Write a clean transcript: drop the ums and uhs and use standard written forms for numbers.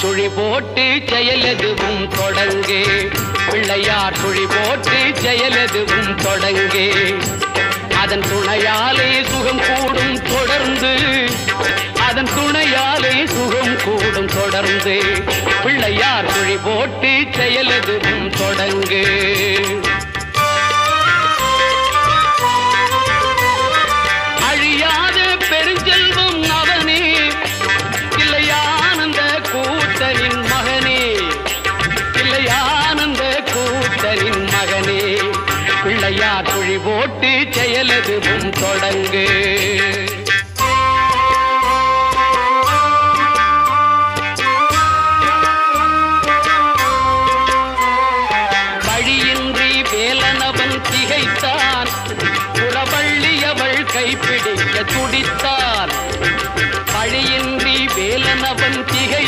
சுழி போட்டு செயலெதுவும் தொடங்கு பிள்ளையார் சுழி போட்டு செயலெதுவும் தொடங்கு அதன் துணையாலே சுகம் கூடும் தொடர்ந்து அதன் துணையாலே சுகம் கூடும் தொடர்ந்து பிள்ளையார் சுழி போட்டு செயலெதுவும் தொடங்கு அழியாத பெருஞ்செல்வம் அவனே இல்லையானந்த கூத்தனின் மகனே இல்லையானந்த கூத்தனின் மகனே பிள்ளையார் சுழி போட்டு செயலெதுவும் தொடங்கு வழியின்றி வேலனவன் திகைத்தான் புறவள்ளி அவள் கைப்பிடிக்க துடித்தான்